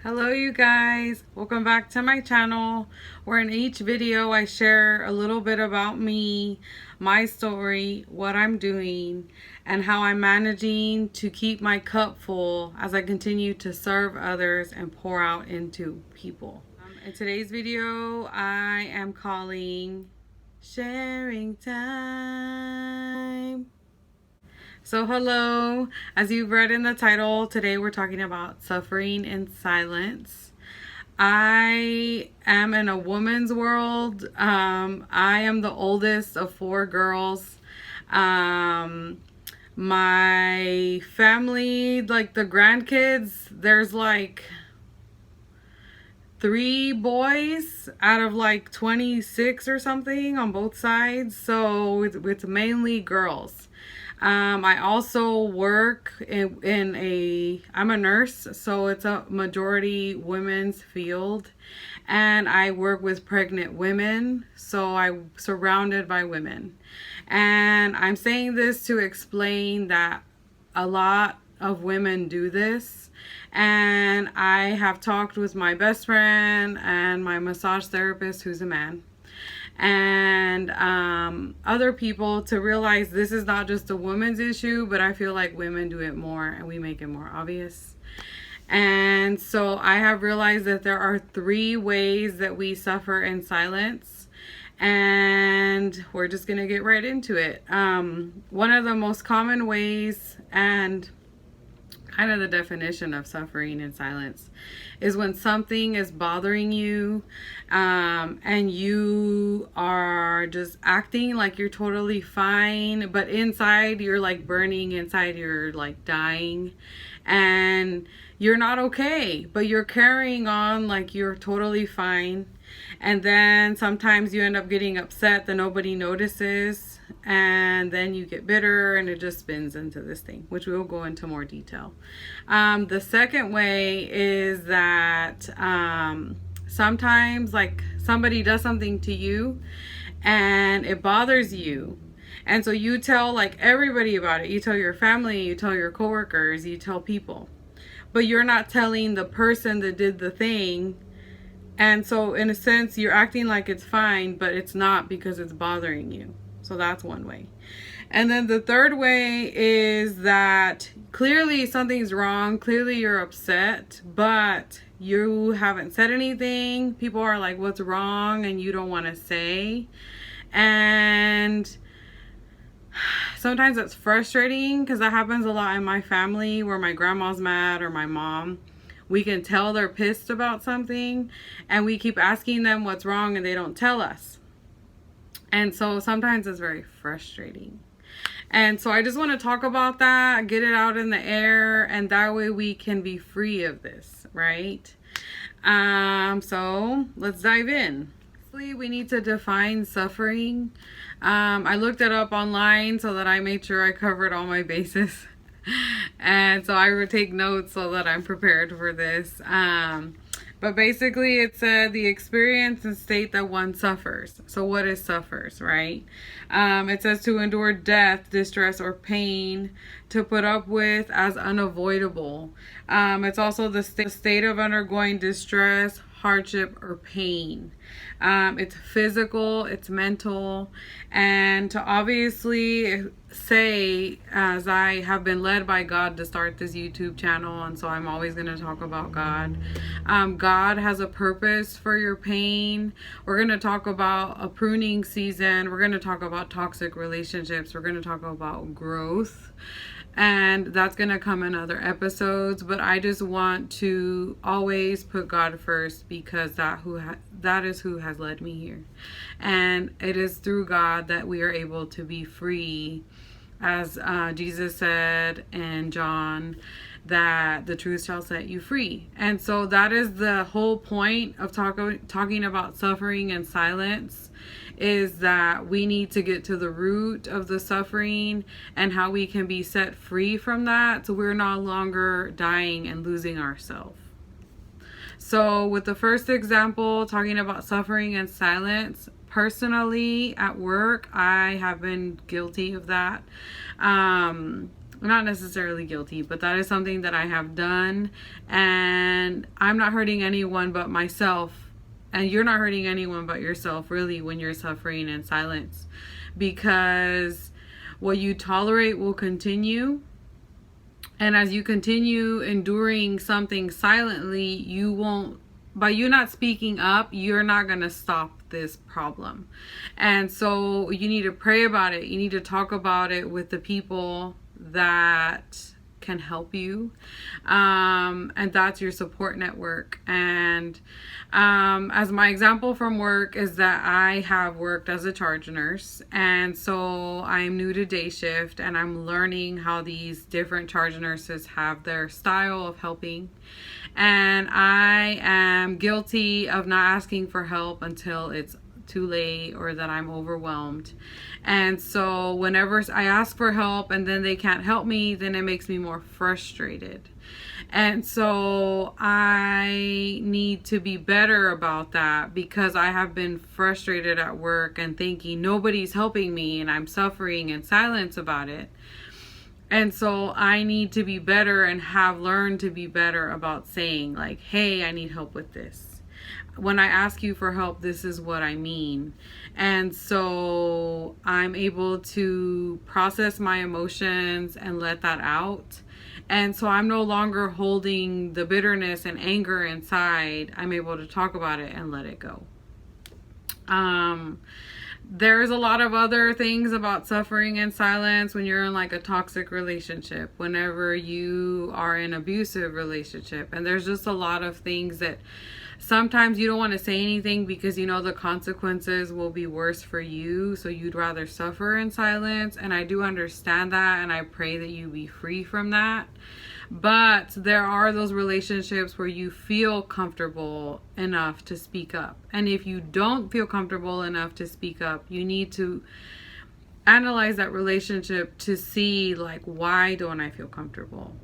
Hello you guys, welcome back to my channel, where in each video I share a little bit about me, my story, what I'm doing, and how I'm managing to keep my cup full as I continue to serve others and pour out into people. In today's video I am calling Sharing Time. So hello, as you've read in the title, today we're talking about suffering in silence. I am in a woman's world. I am the oldest of four girls. My family, like the grandkids, there's like three boys out of like 26 or something on both sides. So it's mainly girls. I also work I'm a nurse, so it's a majority women's field. And I work with pregnant women, so I'm surrounded by women. And I'm saying this to explain that a lot of women do this. And I have talked with my best friend and my massage therapist, who's a man, and other people, to realize this is not just a woman's issue, but I feel like women do it more and we make it more obvious. And so I have realized that there are three ways that we suffer in silence, and we're just gonna get right into it. One of the most common ways, and kind of the definition of suffering in silence, is when something is bothering you, and you are just acting like you're totally fine, but inside you're like burning, inside you're like dying, and you're not okay, but you're carrying on like you're totally fine. And then sometimes you end up getting upset that nobody notices, and then you get bitter, and it just spins into this thing, which we will go into more detail. The second way is that sometimes like somebody does something to you and it bothers you, and so you tell like everybody about it. You tell your family, you tell your coworkers, you tell people, but you're not telling the person that did the thing. And so in a sense, you're acting like it's fine, but it's not, because it's bothering you. So that's one way. And then the third way is that clearly something's wrong. Clearly you're upset, but you haven't said anything. People are like, what's wrong? And you don't want to say. And sometimes it's frustrating, because that happens a lot in my family, where my grandma's mad or my mom. We can tell they're pissed about something, and we keep asking them what's wrong and they don't tell us. And so sometimes it's very frustrating. And so I just want to talk about that, get it out in the air, and that way we can be free of this, right? So let's dive in. Firstly, we need to define suffering. I looked it up online so that I made sure I covered all my bases. And so I would take notes so that I'm prepared for this. But basically it said the experience and state that one suffers. So what is suffers, right? It says to endure death, distress, or pain, to put up with as unavoidable. It's also the state of undergoing distress, hardship, or pain. It's physical, it's mental, and to obviously say, as I have been led by God to start this YouTube channel, and so I'm always going to talk about God. God has a purpose for your pain. We're going to talk about a pruning season. We're going to talk about toxic relationships. We're going to talk about growth. And that's going to come in other episodes, but I just want to always put God first, because that is who has led me here. And it is through God that we are able to be free, as Jesus said in John, that the truth shall set you free. And so that is the whole point of talking about suffering and silence, is that we need to get to the root of the suffering and how we can be set free from that, so we're no longer dying and losing ourselves. So with the first example, talking about suffering and silence, personally at work, I have been guilty of that. not necessarily guilty, but that is something that I have done, and I'm not hurting anyone but myself, and you're not hurting anyone but yourself, really, when you're suffering in silence, because what you tolerate will continue. And as you continue enduring something silently, you won't, by you not speaking up, you're not going to stop this problem. And so you need to pray about it. You need to talk about it with the people that can help you. And that's your support network. And as my example from work is that I have worked as a charge nurse. And so I'm new to day shift, and I'm learning how these different charge nurses have their style of helping. And I am guilty of not asking for help until it's too late or that I'm overwhelmed. And so whenever I ask for help and then they can't help me, then it makes me more frustrated. And so I need to be better about that, because I have been frustrated at work and thinking nobody's helping me and I'm suffering in silence about it. And so I need to be better and have learned to be better about saying, like, hey, I need help with this. When I ask you for help, this is what I mean. And so I'm able to process my emotions and let that out. And so I'm no longer holding the bitterness and anger inside. I'm able to talk about it and let it go. There's a lot of other things about suffering in silence when you're in like a toxic relationship, whenever you are in an abusive relationship. And there's just a lot of things that sometimes you don't want to say anything because you know the consequences will be worse for you. So you'd rather suffer in silence. And I do understand that. And I pray that you be free from that. But there are those relationships where you feel comfortable enough to speak up. And if you don't feel comfortable enough to speak up, you need to analyze that relationship to see, like, why don't I feel comfortable?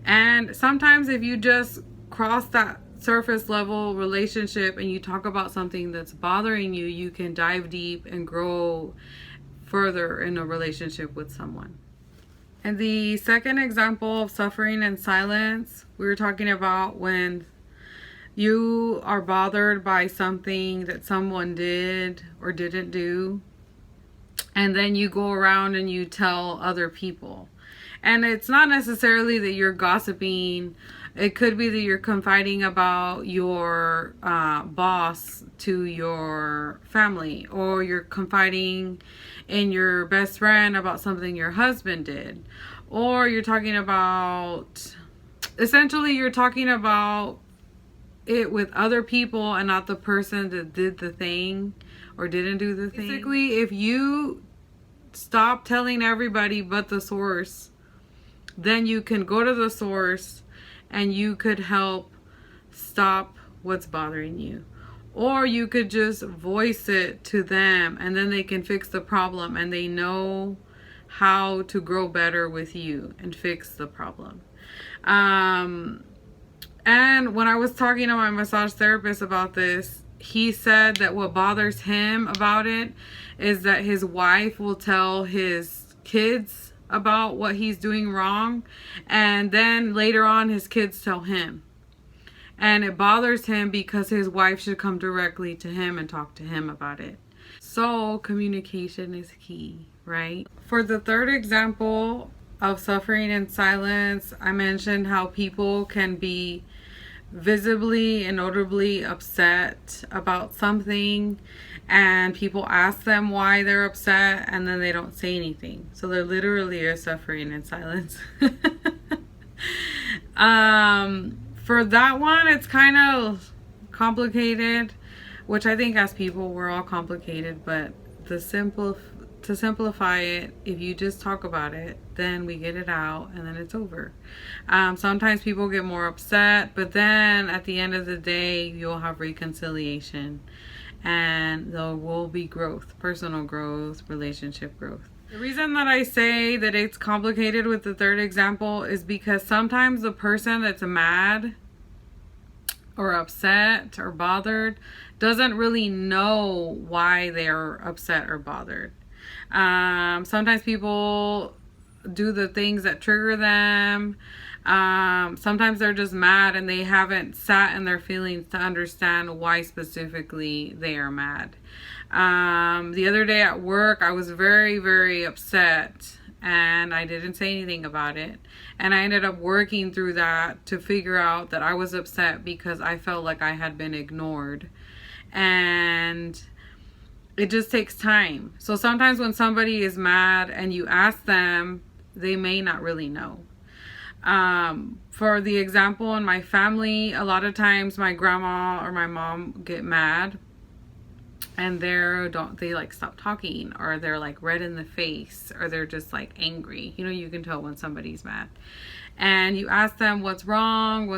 And sometimes if you just cross that surface level relationship and you talk about something that's bothering you, you can dive deep and grow further in a relationship with someone. And the second example of suffering in silence, we were talking about when you are bothered by something that someone did or didn't do, and then you go around and you tell other people. And it's not necessarily that you're gossiping. It could be that you're confiding about your boss to your family, or you're confiding in your best friend about something your husband did, or you're talking about, essentially you're talking about it with other people and not the person that did the thing or didn't do the thing. Basically, if you stop telling everybody but the source, then you can go to the source and you could help stop what's bothering you. Or you could just voice it to them and then they can fix the problem, and they know how to grow better with you and fix the problem. And when I was talking to my massage therapist about this, he said that what bothers him about it is that his wife will tell his kids about what he's doing wrong, and then later on his kids tell him. And it bothers him because his wife should come directly to him and talk to him about it. So communication is key, right? For the third example of suffering in silence, I mentioned how people can be visibly and notably upset about something, and people ask them why they're upset and then they don't say anything. So they're literally are suffering in silence. For that one, it's kind of complicated, which I think as people we're all complicated, but to simplify it, if you just talk about it, then we get it out and then it's over. Sometimes people get more upset, but then at the end of the day, you'll have reconciliation and there will be growth, personal growth, relationship growth. The reason that I say that it's complicated with the third example is because sometimes the person that's mad or upset or bothered doesn't really know why they're upset or bothered. Sometimes people do the things that trigger them. Sometimes they're just mad and they haven't sat in their feelings to understand why specifically they are mad. The other day at work, I was very, very upset and I didn't say anything about it. And I ended up working through that to figure out that I was upset because I felt like I had been ignored. And it just takes time. So sometimes when somebody is mad and you ask them, they may not really know. For the example in my family, a lot of times my grandma or my mom get mad and they like stop talking, or they're like red in the face, or they're just like angry. You know, you can tell when somebody's mad. And you ask them what's wrong,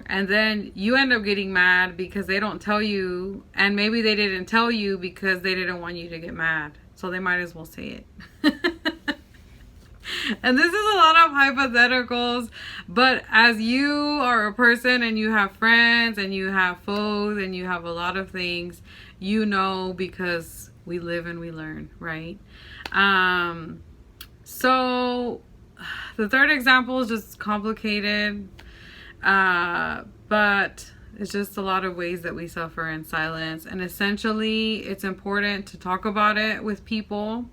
and then you end up getting mad because they don't tell you, and maybe they didn't tell you because they didn't want you to get mad, so they might as well say it. And this is a lot of hypotheticals, but as you are a person and you have friends and you have foes and you have a lot of things, you know, because we live and we learn, right? So the third example is just complicated, but it's just a lot of ways that we suffer in silence. And essentially, it's important to talk about it with people.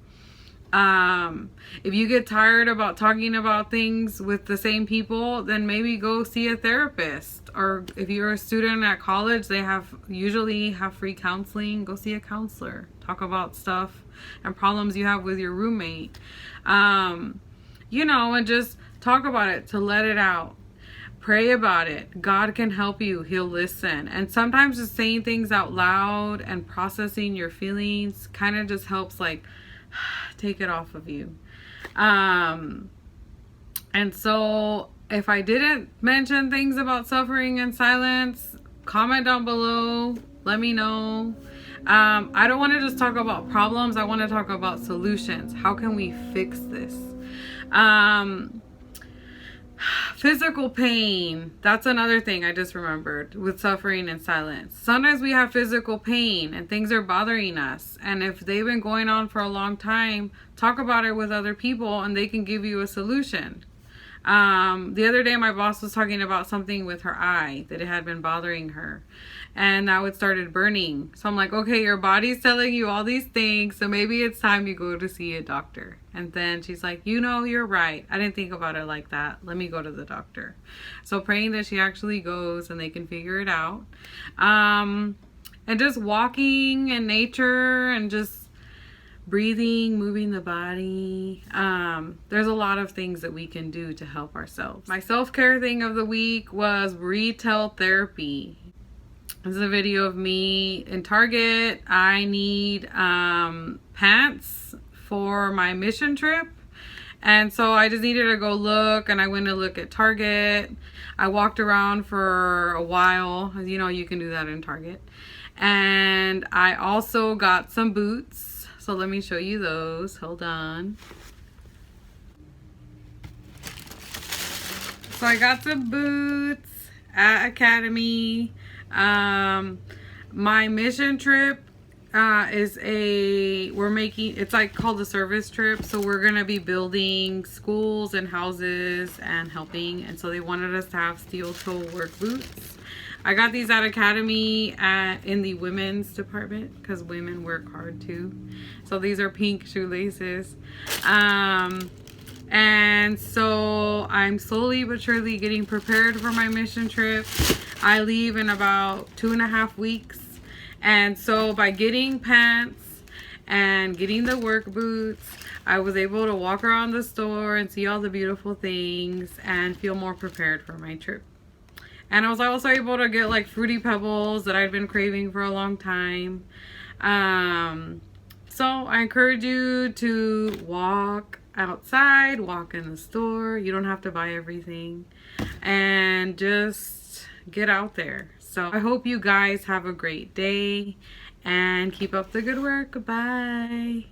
If you get tired about talking about things with the same people, then maybe go see a therapist. Or if you're a student at college, they usually have free counseling. Go see a counselor. Talk about stuff and problems you have with your roommate. You know, and just talk about it to let it out. Pray about it. God can help you. He'll listen. And sometimes just saying things out loud and processing your feelings kind of just helps, like, take it off of you. And so if I didn't mention things about suffering in silence, comment down below. Let me know. I don't want to just talk about problems. I want to talk about solutions. How can we fix this? Physical pain. That's another thing I just remembered with suffering in silence. Sometimes we have physical pain and things are bothering us. And if they've been going on for a long time, talk about it with other people and they can give you a solution. The other day my boss was talking about something with her eye that it had been bothering her, and now it started burning. So I'm like, okay, your body's telling you all these things, so maybe it's time you go to see a doctor. And then she's like, you know, you're right, I didn't think about it like that, let me go to the doctor. So praying that she actually goes and they can figure it out. And just walking in nature and just breathing, moving the body. There's a lot of things that we can do to help ourselves. My self-care thing of the week was retail therapy. This is a video of me in Target. I need pants for my mission trip. And so I just needed to go look, and I went to look at Target. I walked around for a while. As you know, you can do that in Target. And I also got some boots. So let me show you those. Hold on. So I got some boots at Academy. My mission trip is it's like called a service trip. So we're going to be building schools and houses and helping. And so they wanted us to have steel toe work boots. I got these at Academy in the women's department because women work hard too. So these are pink shoelaces. And so I'm slowly but surely getting prepared for my mission trip. I leave in about 2.5 weeks. And so by getting pants and getting the work boots, I was able to walk around the store and see all the beautiful things and feel more prepared for my trip. And I was also able to get like Fruity Pebbles that I'd been craving for a long time. So I encourage you to walk outside, walk in the store. You don't have to buy everything. And just get out there. So I hope you guys have a great day and keep up the good work. Bye.